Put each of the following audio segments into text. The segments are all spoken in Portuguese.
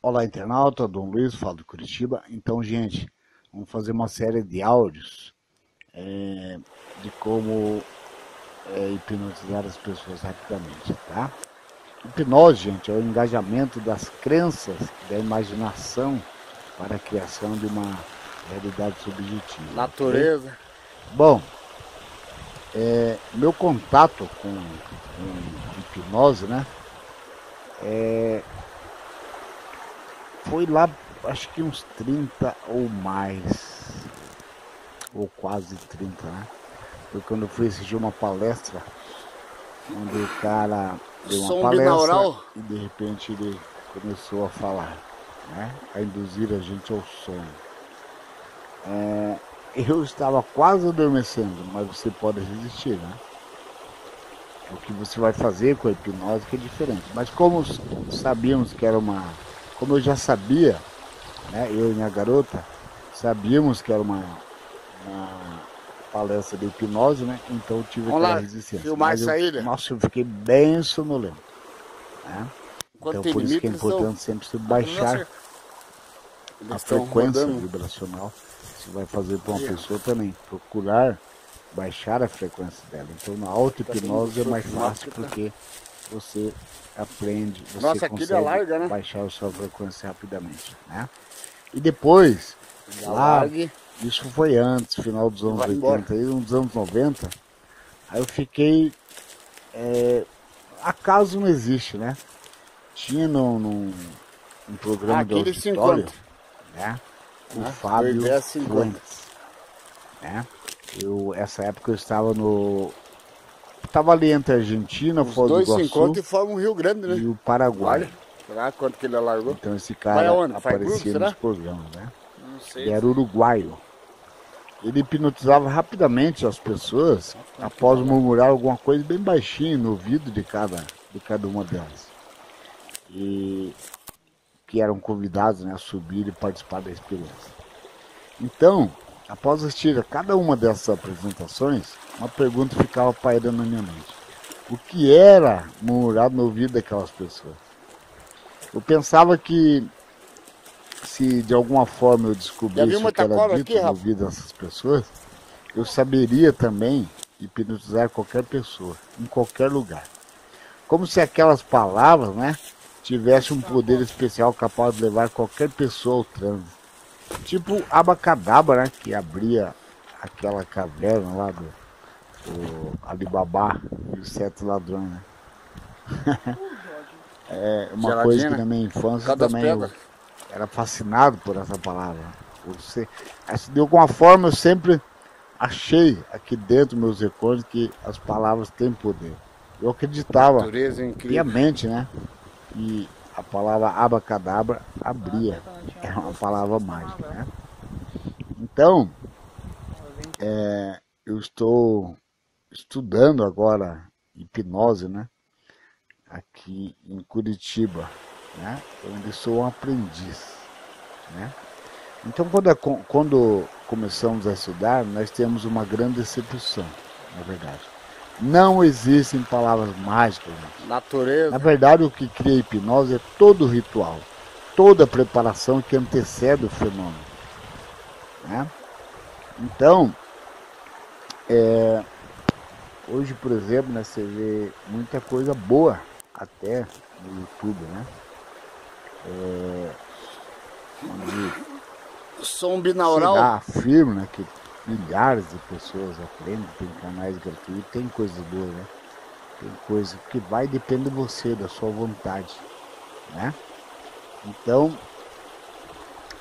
Olá, internauta, Dom Luiz, falo de Curitiba. Então, gente, vamos fazer uma série de áudios de como hipnotizar as pessoas rapidamente, tá? Hipnose, gente, é o engajamento das crenças e da imaginação para a criação de uma realidade subjetiva. Natureza. Okay? Bom, meu contato com hipnose, né? Foi lá, acho que uns 30 ou mais, ou quase 30, né? Foi quando eu fui assistir uma palestra, onde o cara deu uma palestra binaural. E de repente ele começou a falar, né? A induzir a gente ao sono. Eu estava quase adormecendo, mas você pode resistir, né? O que você vai fazer com a hipnose que é diferente. Mas como sabíamos que era como eu já sabia, né, eu e minha garota, sabíamos que era uma palestra de hipnose, né? Então eu tive aquela resistência. Filmar essa ilha. Nossa, eu fiquei bem sonolento, né? Então por isso que é importante sempre se baixar a frequência vibracional. Você vai fazer para uma pessoa também, procurar baixar a frequência dela. Então na auto-hipnose é mais fácil porque você aprende, você consegue baixar a sua frequência rapidamente, né? E depois, lá, isso foi antes, final dos anos 80, nos anos 90, aí eu fiquei, acaso não existe, né? Tinha num programa de auditório, né? O Fábio Fuentes, né? Essa época eu estava estava ali entre a Argentina, Foz do Iguaçu e formam um Rio Grande, né? E o Paraguai. Será quanto que ele alargou? Então esse cara aparecia nos programas, né? Não sei. Ele era uruguaio. Ele hipnotizava rapidamente as pessoas após murmurar alguma coisa bem baixinho no ouvido de cada uma delas. E que eram convidados, né, a subir e participar da experiência. Então, após assistir a cada uma dessas apresentações, uma pergunta ficava pairando na minha mente. O que era murmurado no ouvido daquelas pessoas? Eu pensava que se de alguma forma eu descobrisse o que era dito no ouvido dessas pessoas, eu saberia também hipnotizar qualquer pessoa, em qualquer lugar. Como se aquelas palavras, né, tivessem um poder especial capaz de levar qualquer pessoa ao transe. Tipo Abacadabra, né, que abria aquela caverna lá do Alibaba e os 7 ladrões, né? É uma coisa que na minha infância também eu era fascinado por essa palavra. De alguma forma eu sempre achei aqui dentro dos meus recordes que as palavras têm poder. Eu acreditava piamente, né? E a palavra abacadabra abria, era uma palavra mágica, né? Então, eu estou estudando agora hipnose, né? Aqui em Curitiba, né? Onde sou um aprendiz, né? Então quando começamos a estudar, nós temos uma grande decepção, na verdade. Não existem palavras mágicas, gente. Natureza. Na verdade, o que cria a hipnose é todo o ritual, toda a preparação que antecede o fenômeno, né? Então, hoje, por exemplo, né, você vê muita coisa boa até no YouTube, né? Som binaural. Afirmo, né, que milhares de pessoas aprendem, tem canais gratuitos, tem coisas boas, né? Tem coisa que vai depender de você, da sua vontade, né? Então,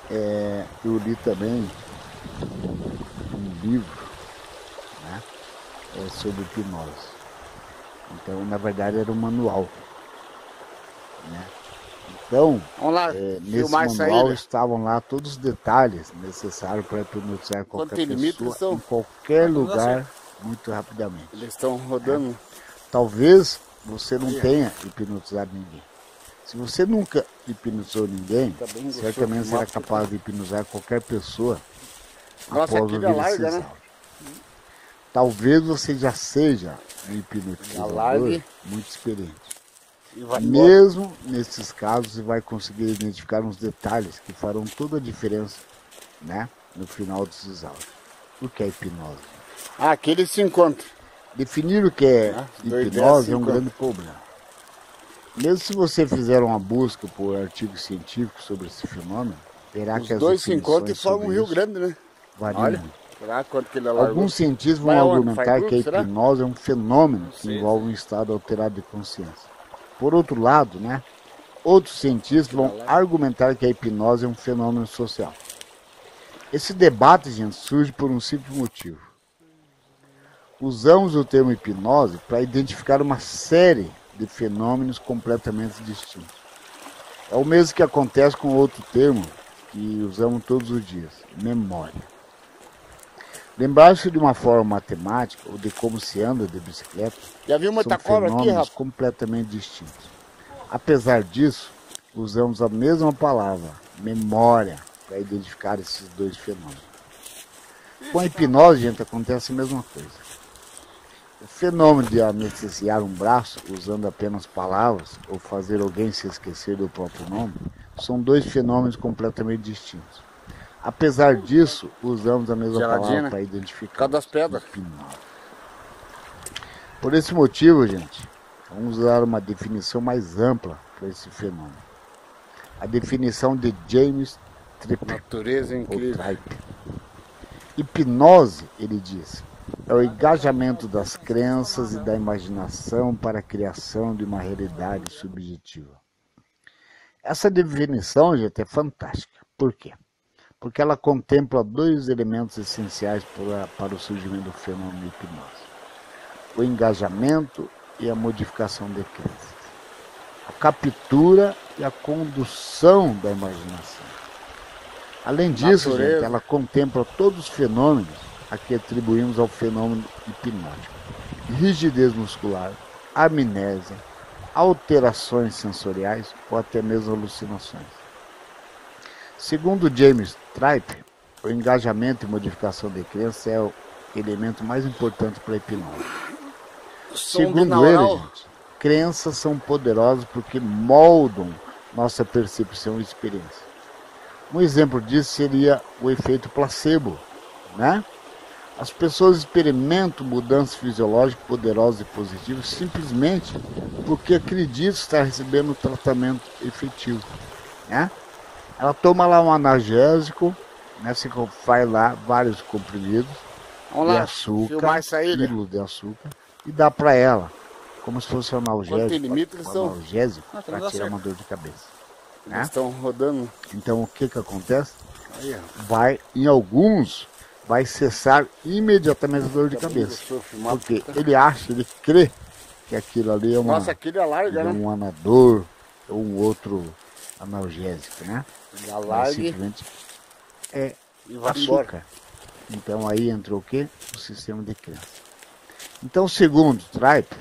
eu li também um livro, né, sobre hipnose. Então, na verdade, era um manual, né? Então, nesse manual estavam lá todos os detalhes necessários para hipnotizar qualquer pessoa em qualquer lugar muito rapidamente. Eles estão rodando. Talvez você não tenha hipnotizado ninguém. Se você nunca hipnotizou ninguém, certamente será capaz de hipnotizar qualquer pessoa após ouvir esses áudios. Talvez você já seja um hipnotizador muito experiente. E vai embora. Mesmo nesses casos, você vai conseguir identificar uns detalhes que farão toda a diferença, né, no final desses áudios. O que é hipnose? Ah, aqui eles se encontram. Definir o que é dois hipnose dez, é um 50. grande problema. Mesmo se você fizer uma busca por artigos científicos sobre esse fenômeno, verá Os que as dois se encontram e definições formam um sobre Rio isso Grande, né? variam Olha, muito. será quanto que ele alargou? Alguns cientistas vão Vai aonde? argumentar Faz que a grupo, será? hipnose é um fenômeno que sei, envolve um estado alterado de consciência. Por outro lado, né, outros cientistas vão argumentar que a hipnose é um fenômeno social. Esse debate, gente, surge por um simples motivo. Usamos o termo hipnose para identificar uma série de fenômenos completamente distintos. É o mesmo que acontece com outro termo que usamos todos os dias, memória. Lembrar-se de uma forma matemática ou de como se anda de bicicleta Já viu muita são cobra aqui, fenômenos Rafa? completamente distintos. Apesar disso, usamos a mesma palavra, memória, para identificar esses dois fenômenos. Com a hipnose, gente, acontece a mesma coisa. O fenômeno de anestesiar um braço usando apenas palavras ou fazer alguém se esquecer do próprio nome são dois fenômenos completamente distintos. Apesar disso, usamos a mesma Geladinha, palavra né? para identificar Cada das pedras. hipnose. Por esse motivo, gente, vamos usar uma definição mais ampla para esse fenômeno. A definição de James Tripp, Natureza ou incrível. Tripp. Hipnose, ele diz, é o engajamento das crenças e da imaginação para a criação de uma realidade subjetiva. Essa definição, gente, é fantástica. Por quê? Porque ela contempla dois elementos essenciais para o surgimento do fenômeno de hipnose. O engajamento e a modificação de crenças. A captura e a condução da imaginação. Além disso, Natureza. gente, ela contempla todos os fenômenos a que atribuímos ao fenômeno hipnótico. Rigidez muscular, amnésia, alterações sensoriais ou até mesmo alucinações. Segundo James Tripp, o engajamento e modificação de crença é o elemento mais importante para a hipnose. Segundo ele, gente, crenças são poderosas porque moldam nossa percepção e experiência. Um exemplo disso seria o efeito placebo, né? As pessoas experimentam mudanças fisiológicas poderosas e positivas simplesmente porque acreditam estar recebendo um tratamento efetivo, né? Ela toma lá um analgésico, né? Você faz lá vários comprimidos Vamos de lá, açúcar, filmar isso aí, né? quilos de açúcar, e dá para ela, como se fosse um analgésico, tem limite, eles são- para dá tirar certo. uma dor de cabeça. Eles Né? estão rodando. Então o que acontece? Aí, ó. Vai, em alguns, vai cessar imediatamente a dor de cabeça. Gostou de filmar? Porque ele acha, ele crê que aquilo ali é, Nossa, aquele alarga, é né? um anador ou um outro analgésico, né? Ele Mas alarga simplesmente é e vai embora. açúcar. Então aí entrou o quê? O sistema de crença. Então, segundo Tripp,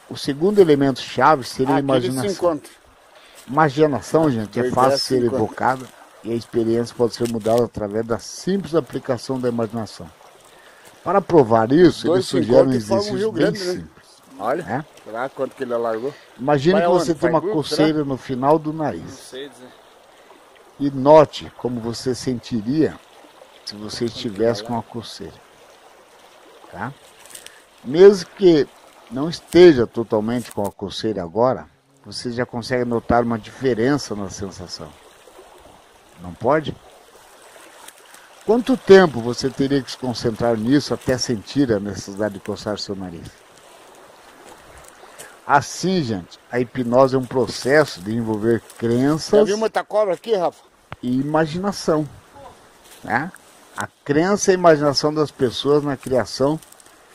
o segundo elemento chave seria a Aqui eles se imaginação. encontram. Imaginação, gente, é Dois fácil dez, de ser 50. evocada e a experiência pode ser mudada através da simples aplicação da imaginação. Para provar isso, Dois eles se sugerem um encontram e formam um exercício Rio bem Grande, né? simples. Olha, Né? será quanto que ele alargou? Imagine Vai que aonde? você tem Faz uma grupo, coceira no final do Não nariz. sei dizer. E note como você sentiria se você estivesse com uma coceira. Tá? Mesmo que não esteja totalmente com a coceira agora, você já consegue notar uma diferença na sensação. Não pode? Quanto tempo você teria que se concentrar nisso até sentir a necessidade de coçar seu nariz? Assim, gente, a hipnose é um processo de envolver Já crenças viu muita cobra aqui, Rafa? e imaginação. Né? A crença e a imaginação das pessoas na criação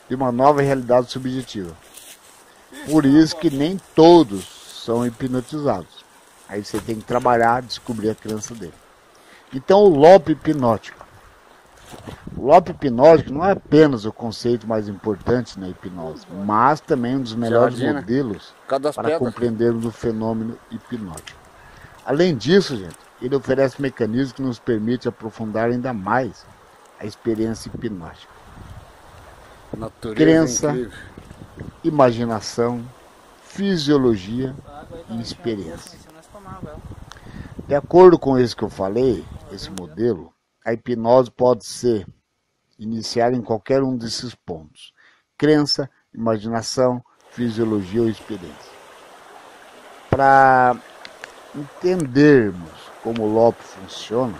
de uma nova realidade subjetiva. Por isso que nem todos são hipnotizados. Aí você tem que trabalhar, descobrir a crença dele. Então o loop hipnótico. O loop hipnótico não é apenas o conceito mais importante na hipnose, mas também um dos melhores Geladinha, né? modelos Cada das para pedras. compreendermos o fenômeno hipnótico. Além disso, gente, ele oferece mecanismos que nos permitem aprofundar ainda mais a experiência hipnótica. Natureza Crença. incrível. Imaginação, fisiologia e experiência. De acordo com isso que eu falei, esse modelo, a hipnose pode ser iniciada em qualquer um desses pontos: crença, imaginação, fisiologia ou experiência. Para entendermos como o LOP funciona,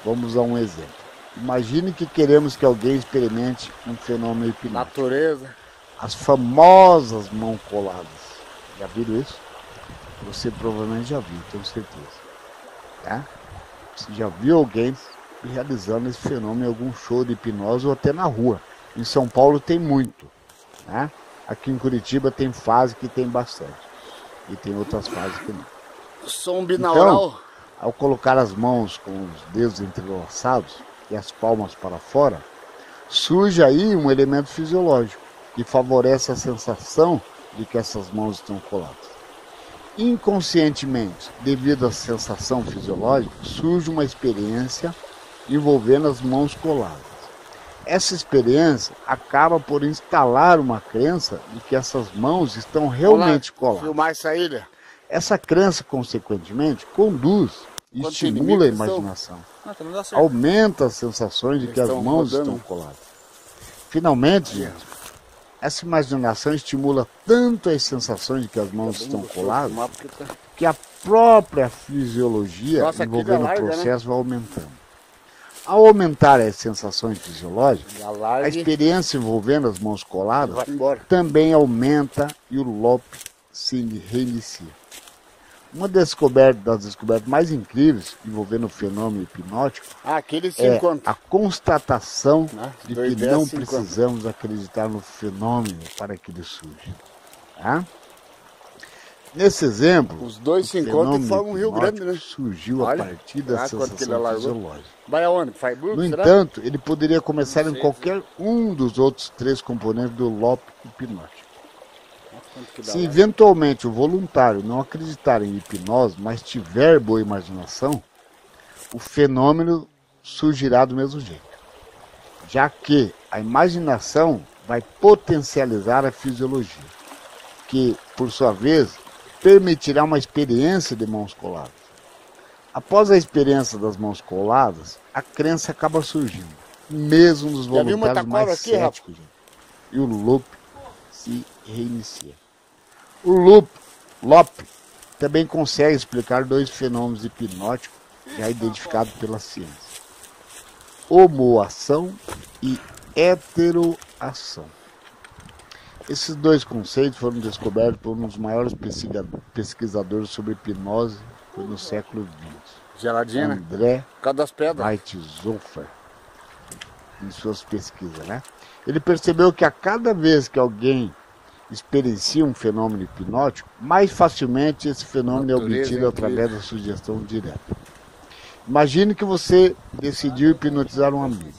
vamos a um exemplo. Imagine que queremos que alguém experimente um fenômeno hipnótico. Natureza. As famosas mãos coladas. Já viram isso? Você provavelmente já viu, tenho certeza. Tá? Você já viu alguém realizando esse fenômeno em algum show de hipnose ou até na rua. Em São Paulo tem muito. Tá? Aqui em Curitiba tem fase que tem bastante. E tem outras fases que não. Som binaural. Então, ao colocar as mãos com os dedos entrelaçados e as palmas para fora, surge aí um elemento fisiológico que favorece a sensação de que essas mãos estão coladas. Inconscientemente, devido à sensação fisiológica, surge uma experiência envolvendo as mãos coladas. Essa experiência acaba por instalar uma crença de que essas mãos estão realmente coladas. Filmar essa ilha. Essa crença, consequentemente, conduz e estimula a imaginação. Aumenta as sensações de que as mãos estão coladas. Finalmente, gente, essa imaginação estimula tanto as sensações de que as mãos estão coladas, que a própria fisiologia envolvendo o processo vai aumentando. Ao aumentar as sensações fisiológicas, a experiência envolvendo as mãos coladas também aumenta e o LOP se reinicia. Uma das descobertas mais incríveis envolvendo o fenômeno hipnótico é a constatação de que não precisamos acreditar no fenômeno para que ele surja. Tá? Nesse exemplo, os dois se encontram e formam um Rio Grande, né? Surgiu a partir da sensação fisiológica. Vai aonde? Freiburg, no entanto, ele poderia começar em qualquer um dos outros 3 componentes do LOP hipnótico. Se eventualmente o voluntário não acreditar em hipnose, mas tiver boa imaginação, o fenômeno surgirá do mesmo jeito, já que a imaginação vai potencializar a fisiologia, que, por sua vez, permitirá uma experiência de mãos coladas. Após a experiência das mãos coladas, a crença acaba surgindo, mesmo nos voluntários mais céticos. E o loop se reinicia. O LOP também consegue explicar 2 fenômenos hipnóticos já identificados pela ciência: homoação e heteroação. Esses 2 conceitos foram descobertos por um dos maiores pesquisadores sobre hipnose no século XX, Geladinha, André Weizsäcker, em suas pesquisas, né? Ele percebeu que a cada vez que alguém experiencia um fenômeno hipnótico, mais facilmente esse fenômeno é obtido através da sugestão direta. Imagine que você decidiu hipnotizar um amigo.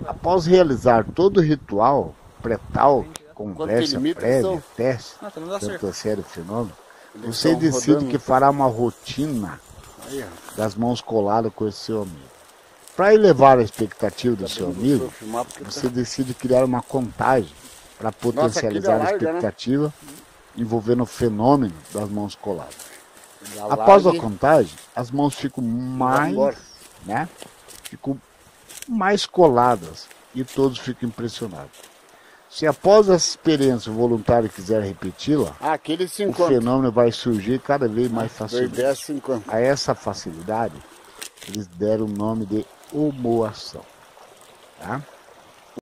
Após realizar todo o ritual, pré-tal, conversa prévia, teste, tanta série fenômeno, você decide que fará uma rotina das mãos coladas com esse seu amigo. Para elevar a expectativa do seu amigo, você decide criar uma contagem para potencializar a expectativa envolvendo o fenômeno das mãos coladas. Após a contagem, as mãos ficam mais coladas e todos ficam impressionados. Se após essa experiência o voluntário quiser repeti-la, o fenômeno vai surgir cada vez mais facilmente. A essa facilidade, eles deram o nome de homoação. Tá?